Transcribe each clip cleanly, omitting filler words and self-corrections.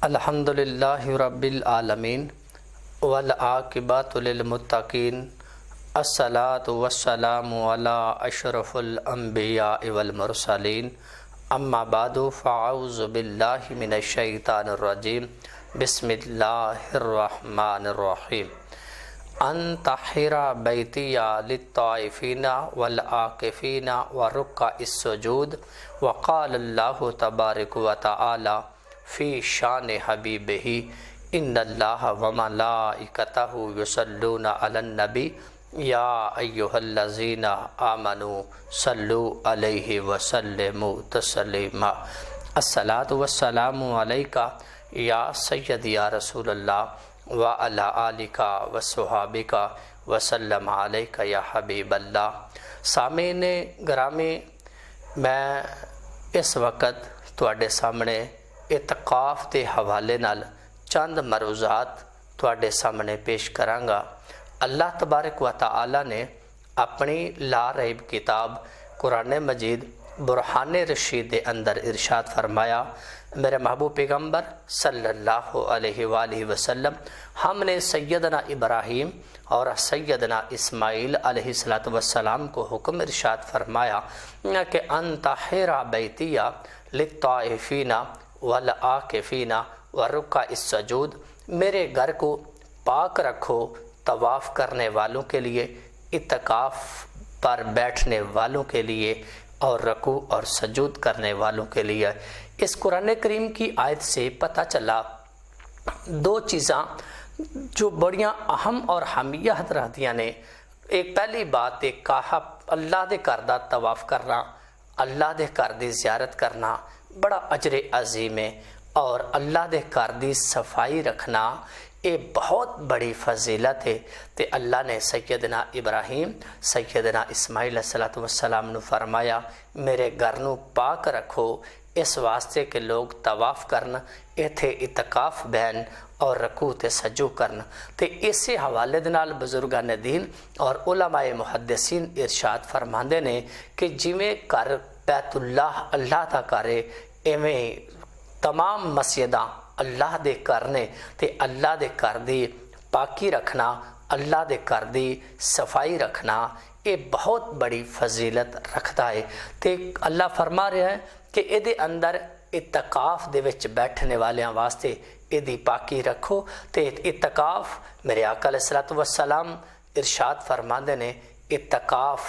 الحمدللہ رب العالمین والعاقبۃ للمتقین الصلاۃ والسلام علی اشرف الانبیاء والمرسلین اما بعد فاعوذ باللہ من الشیطان الرجیم بسم اللہ الرحمن الرحیم ان طہر بیتی للطائفین والعاکفین ورکع السجود وقال اللہ تبارک وتعالی فی شان حبیبہ ان اللہ وملائکتہ یصلون علی النبی یا ایہا الذین آمنوا صلوا علیہ وسلموا تسلیما الصلاۃ والسلام علیکہ یا سید یا رسول اللہ وعلی آلک وصحابک وسلم علیکہ یا حبیب اللہ۔ سامعین گرامی، میں اس وقت تواڈے سامنے اعتکاف کے حوالے نال چند مروزات تواڈے سامنے پیش کرانگا۔ اللہ تبارک و تعالی نے اپنی لا ریب کتاب قرآن مجید برہان رشید دے اندر ارشاد فرمایا، میرے محبوب پیغمبر صلی اللہ علیہ وآلہ وسلم، ہم نے سیدنا ابراہیم اور سیدنا اسماعیل علیہ السلام کو حکم ارشاد فرمایا کہ ان طہر بیتی للطائفین والعاکفین ورکع السجود، میرے گھر کو پاک رکھو طواف کرنے والوں کے لیے، اعتکاف پر بیٹھنے والوں کے لیے اور رکوع اور سجود کرنے والوں کے لیے۔ اس قرآن کریم کی آیت سے پتہ چلا دو چیزاں جو بڑیاں اہم اور اہمیت رکھدیاں نے۔ ایک پہلی بات ایک کہا اللہ دے گھر دا طواف کرنا، اللہ دے گھر دی زیارت کرنا بڑا اجر عظیم ہے، اور اللہ دے گھر دی صفائی رکھنا یہ بہت بڑی فضیلت ہے۔ تے اللہ نے سیدنا ابراہیم سیدنا اسماعیل علیہ السلام نے فرمایا میرے گھر نو پاک رکھو، اس واسطے کہ لوگ طواف کرن، ایتھے اعتکاف بہن اور رکوع تے سجو کرن۔ تے اسی حوالے دے نال بزرگان دین اور علماء محدثین ارشاد فرماندے نے کہ جویں گھر بیت اللہ اللہ دا کرے، ایویں تمام مسجداں اللہ دے کرنے تے اللہ دے گھر دی پاکی رکھنا، اللہ دے گھر دی صفائی رکھنا یہ بہت بڑی فضیلت رکھتا ہے۔ تے اللہ فرما رہا ہے کہ اے دے اندر اعتکاف دے وچ بیٹھنے والیاں واسطے اے دی پاکی رکھو۔ تے اعتکاف میرے آقا علیہ السلام ارشاد فرماندے نے اعتکاف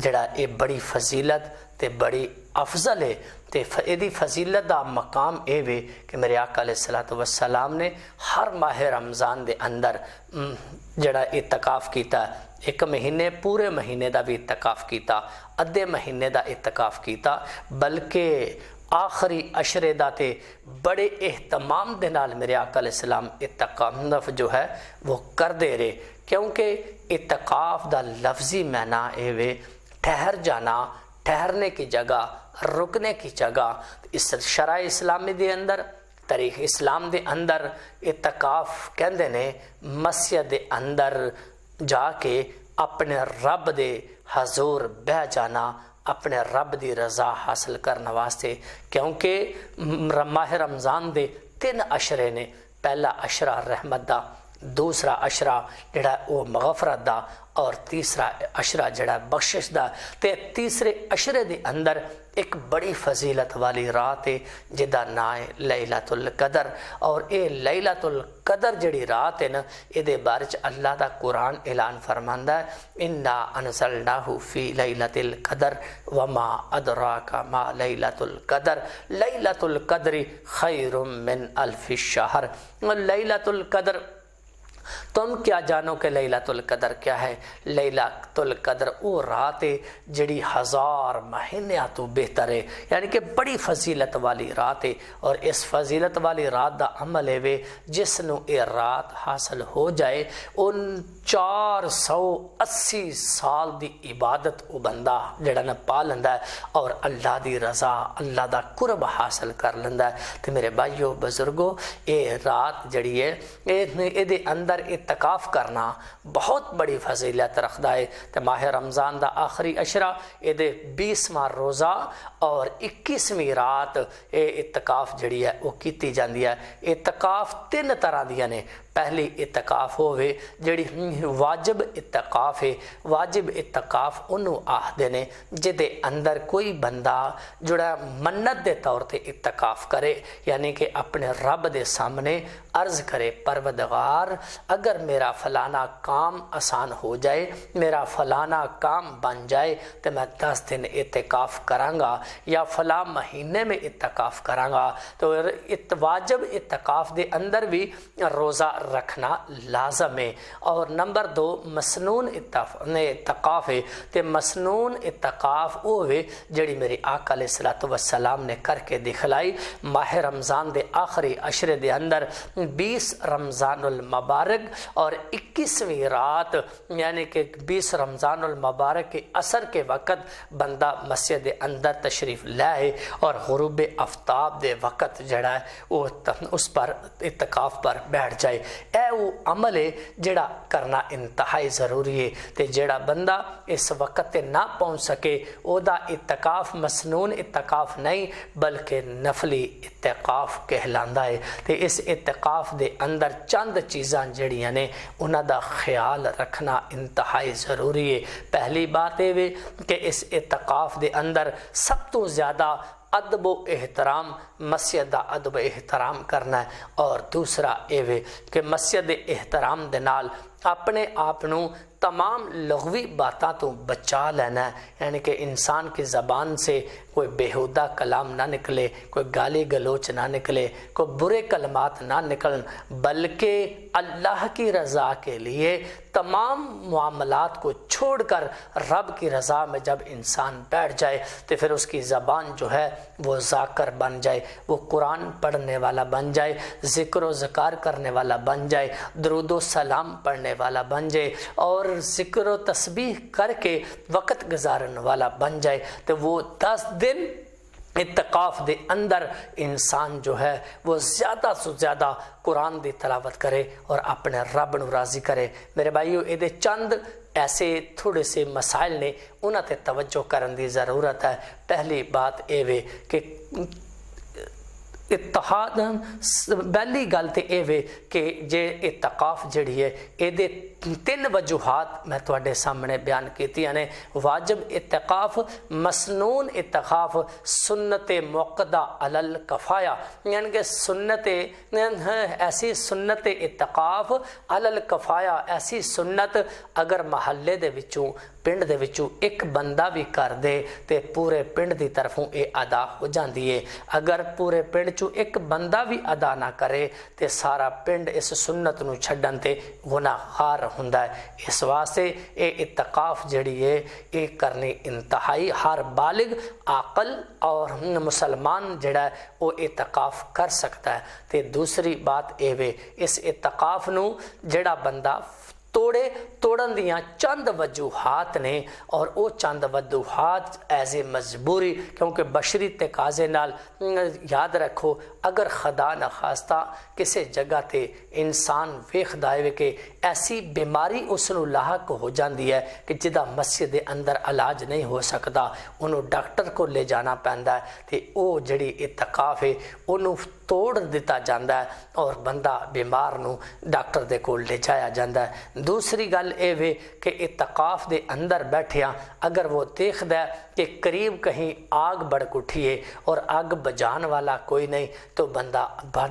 جڑا اے بڑی فضیلت تے بڑی افضل ہے۔ تے ایدی فضیلت دا مقام اے وے کہ میرے آقا علیہ السلام نے ہر ماہ رمضان دے اندر جڑا اعتکاف کیتا، ایک مہینے پورے مہینے دا بھی اعتکاف کیتا، ادھے مہینے دا اعتکاف کیتا، بلکہ آخری عشرے دا تے بڑے اہتمام دے نال میرے آقا علیہ السلام اعتکاف جو ہے وہ کر دے رہے، کیونکہ اعتکاف دا لفظی معنی اے وے ٹھہر جانا، ٹھہرنے کی جگہ، رکنے کی جگہ۔ اس شرع اسلامی دے اندر، تاریخ اسلام دے اندر اعتکاف کہندے نے مسجد دے اندر جا کے اپنے رب دے حضور بہ جانا، اپنے رب دی رضا حاصل کرنے واسطے، کیونکہ ماہ رمضان دے 3 عشرے نے، پہلا عشرہ رحمت دا، دوسرا عشرہ جڑا وہ مغفرت دا، اور تیسرا عشرہ جڑا بخشش دا۔ تے تیسرے عشرے دے اندر ایک بڑی فضیلت والی رات ہے جدا نام ہے لیلۃ القدر، اور اے لیلۃ القدر جڑی رات ہے نا، اے دے بارے چ اللہ دا قرآن اعلان فرماندا ہے انا انزلناہ فی لیلۃ القدر وما ادراک ما لیلۃ القدر لیلۃ القدر خیر من الف الشہر۔ لیلۃ القدر تم کیا جانو کہ لیلۃ القدر کیا ہے؟ لیلۃ القدر وہ رات ہے جڑی 1000 مہینیاں تو بہتر ہے، یعنی کہ بڑی فضیلت والی رات ہے۔ اور اس فضیلت والی رات دا عمل ہے وے جس نو اے رات حاصل ہو جائے، ان 480 سال دی عبادت او بندہ جڑا نہ پا لیندا ہے اور اللہ دی رضا، اللہ دا قرب حاصل کر لیندا ہے۔ تے میرے بھائیو بزرگو، اے رات جڑی ہے اے دے اندر اندر اعتکاف کرنا بہت بڑی فضیلت رکھتا ہے۔ تو ماہ رمضان دا آخری عشرہ یہ 20واں روزہ اور 21ویں رات اعتکاف جڑی ہے وہ کیتی جاندی ہے۔ اعتکاف 3 طرح دیاں نے۔ پہلی اعتکاف ہوئے جڑی واجب اعتکاف ہے۔ واجب اعتکاف انہوں آہدے نے جدے اندر کوئی بندہ جڑا منت دے طور تے اعتکاف کرے، یعنی کہ اپنے رب دے سامنے عرض کرے پروردگار اگر میرا فلانا کام آسان ہو جائے، میرا فلانا کام بن جائے تو میں 10 دن اعتکاف کراں گا یا فلاں مہینے میں اعتکاف کراں گا۔ تو واجب اعتکاف دے اندر بھی روزہ رکھنا لازم ہے۔ اور نمبر 2 مسنون اعتکاف ہے۔ تے مسنون اعتکاف ہوئے جڑی میری آقا علیہ الصلوۃ والسلام نے کر کے دکھلائی ماہ رمضان دے آخری عشرے دے اندر 20 رمضان المبارک اور 21ویں رات، یعنی کہ 20 رمضان المبارک کے عصر کے وقت بندہ مسجد اندر تشریف لائے اور غروب آفتاب دے وقت جڑا ہے وہ اس پر اعتکاف پر بیٹھ جائے۔ اے وہ عمل ہے جڑا کرنا انتہائی ضروری ہے۔ تے جڑا بندہ اس وقت نہ پہنچ سکے او دا اعتکاف مسنون اعتکاف نہیں بلکہ نفلی اعتکاف کہلاندا ہے۔ تے اس اعتکاف دے اندر چند چیزاں جڑیاں نے انہاں دا خیال رکھنا انتہائی ضروری ہے۔ پہلی بات یہ کہ اس اعتکاف دے اندر سب تو زیادہ ادب و احترام مسجد دا ادب و احترام کرنا ہے، اور دوسرا یہ کہ مسجد احترام دے نال اپنے آپ نو تمام لغوی باتاں تو بچا لینا ہے، یعنی کہ انسان کی زبان سے کوئی بیہودہ کلام نہ نکلے، کوئی گالی گلوچ نہ نکلے، کوئی برے کلمات نہ نکلن، بلکہ اللہ کی رضا کے لیے تمام معاملات کو چھوڑ کر رب کی رضا میں جب انسان بیٹھ جائے تو پھر اس کی زبان جو ہے وہ ذاکر بن جائے، وہ قرآن پڑھنے والا بن جائے، ذکر و ذکار کرنے والا بن جائے، درود و سلام پڑھنے والا بن جائے، اور ذکر و تسبیح کر کے وقت گزارنے والا بن جائے۔ تو وہ 10 دن اعتکاف دے اندر انسان جو ہے وہ زیادہ سے زیادہ قرآن دی تلاوت کرے اور اپنے رب نو راضی کرے۔ میرے بھائیو یہ چند ایسے تھوڑے سے مسائل نے انہاں تے توجہ کرن دی ضرورت ہے۔ پہلی بات یہ کہ اتحاد پہلی گل تو یہ کہ جے اعتکاف جڑی ہے یہ 3 وجوہات میں تواڈے سامنے بیان کیتیاں نے۔ واجب اعتکاف، مسنون اعتکاف، سنت موقدہ علی الکفایہ، یعنی کہ سنت ایسی سنت اعتکاف علی الکفایہ، ایسی سنت اگر محلے دے وچوں پنڈ دے وچوں ایک بندہ بھی کر دے تے پورے پنڈ دی طرفوں اے ادا ہو جاندی ہے۔ اگر پورے پنڈ چوں ایک بندہ بھی ادا نہ کرے تے سارا پنڈ اس سنت نو چھڈن تے گناہگار ہوندا ہے۔ اس واسطے اے اعتکاف جڑی ہے اے کرنی انتہائی ہر بالغ عاقل اور مسلمان جڑا ہے وہ اعتکاف کر سکتا ہے۔ تے دوسری بات اے اس اعتکاف نو جڑا بندہ توڑن دیاں چند وجوہات نے، اور او چند وجوہات ایز اے مجبوری، کیونکہ بشری تقاضے نال یاد رکھو اگر خدا نخواستہ کسی جگہ تے انسان ویکھدا ہے کہ ایسی بیماری اس نو لاحق ہو جاندی ہے کہ جدا مسجد دے اندر علاج نہیں ہو سکتا، انہوں ڈاکٹر کو لے جانا پیندا ہے، تے او جڑی اعتکاف ہے انہوں توڑ دیتا جاندا ہے اور بندہ بیمار نو ڈاکٹر دے کول لے جایا جاندا ہے۔ دوسری گل یہ کہ اعتکاف دے اندر بیٹھیاں اگر وہ دیکھدا ہے کہ قریب کہیں آگ بڑک اٹھی ہے اور آگ بجان والا کوئی نہیں تو بندہ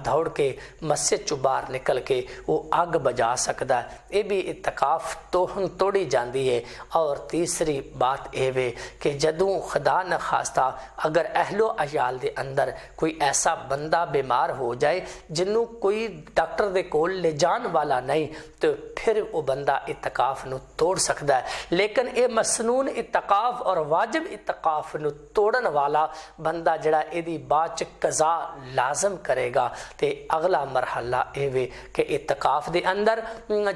دوڑ کے مسجد چوں باہر نکل کے وہ آگ بجا سکتا ہے، یہ بھی اعتکاف توڑی جاندی ہے۔ اور تیسری بات یہ کہ جدوں خدا نخواستہ اگر اہل و عیال دے اندر کوئی ایسا بندہ بیمار ہو جائے جنوں کوئی ڈاکٹر دے کول لے جان والا نہیں تو پھر وہ بندہ اعتکاف نو توڑ سکتا ہے۔ لیکن اے مسنون اعتکاف اور واجب اعتکاف نو توڑن والا بندہ جڑا ایدی بعد قضا لازم کرے گا۔ تے اگلا مرحلہ اے کہ اعتکاف دے اندر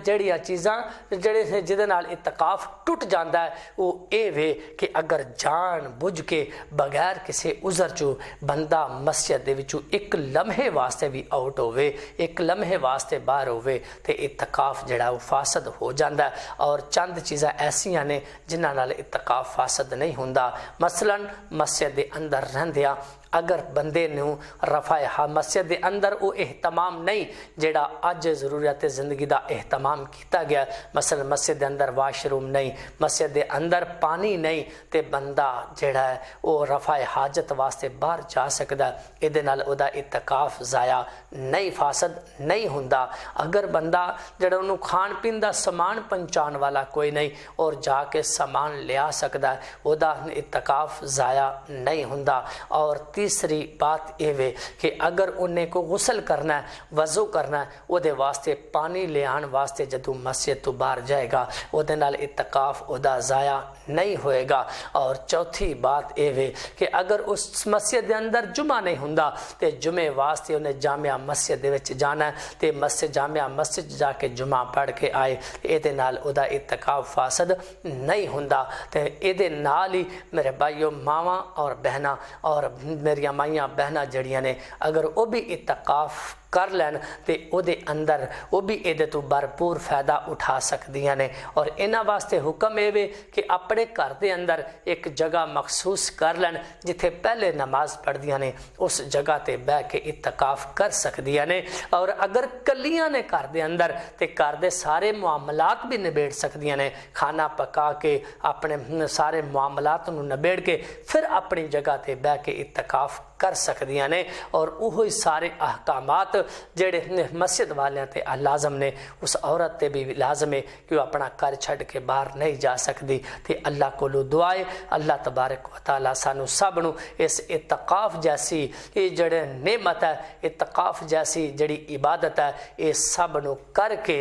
جڑیاں چیزاں جدے نال اعتکاف ٹوٹ جاندا ہے وہ اے کہ اگر جان بوجھ کے بغیر کسی عذر چوں بندہ مسجد دے وچوں ایک لمحہ لمحے واسطے بھی آؤٹ ہوئے، ایک لمحے واسطے باہر ہوئے تے اعتکاف جڑا وہ فاسد ہو جاندہ ہے۔ اور چند چیزاں ایسیاں نے جنہاں نال اعتکاف فاسد نہیں ہوندا، مثلا مسجد دے اندر رہندیاں اگر بندے نو رفع مسجد دے اندر وہ اہتمام نہیں جڑا اج ضروریات زندگی دا اہتمام کیتا گیا، مثلا مسجد دے اندر واش روم نہیں، مسجد دے اندر پانی نہیں، تے بندہ جڑا ہے وہ رفع حاجت واسطے باہر جا سکدا ہے، ایدے نال او دا اعتکاف ضائع نہیں فاسد نہیں ہوندا۔ اگر بندہ جڑا انہوں کھان پین دا سامان پہنچان والا کوئی نہیں اور جا کے سامان لیا سکدا ہے، او دا اعتکاف ضائع نہیں ہوندا۔ اور تیسری بات یہ ہے کہ اگر انہیں کو غسل کرنا ہے، وضو کرنا ہے، وہ دے واسطے پانی لے آن واسطے جدو مسجد تو باہر جائے گا، وہ دے نال اعتکاف او دا ضائع نہیں ہوئے گا۔ اور چوتھی بات یہ ہے کہ اگر اس مسجد دے اندر جمعہ نہیں ہوندا تے جمعے واسطے انہیں جامعہ مسجد دے وچ جانا ہے تے مسجد جامعہ مسجد جا کے جمعہ پڑھ کے آئے، اے دے نال او دا اعتکاف فاسد نہیں ہوندا۔ تے اے دے نال ہی میرے بھائیو ماواں اور بہناں اور میری مائیاں بہناں جڑیاں نے اگر وہ بھی اعتکاف کر لین تے او دے اندر وہ بھی ایدے تو بھرپور فائدہ اٹھا سکدیاں نے۔ اور انہاں واسطے حکم اے وے کہ اپنے گھر دے اندر ایک جگہ مخصوص کر لین جتھے پہلے نماز پڑھدیاں نے، اس جگہ تے بہ کے اعتکاف کر سکدیاں نے۔ اور اگر کلیاں نے گھر دے اندر تے گھر دے سارے معاملات بھی نبیڑ سکدیاں نے، کھانا پکا کے اپنے سارے معاملات نو نبیڑ کے پھر اپنی جگہ تے بہ کے اعتکاف کر سکدیاں نے۔ اور وہی سارے احکامات جڑے مسجد والیاں تے لازم نے اس عورت تے بھی لازم ہے کہ وہ اپنا گھر چھڈ کے باہر نہیں جا سکتی۔ تے اللہ کو دعائے اللہ تبارک و تعالیٰ سانو سب نو اس اعتکاف جیسی یہ جڑے نعمت ہے، اعتکاف جیسی جڑی عبادت ہے، یہ سب نو کر کے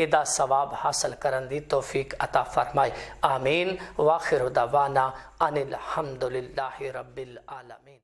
ادا ثواب حاصل کرن دی توفیق عطا فرمائے، آمین۔ وآخر دعوانا ان الحمد للہ رب العالمین۔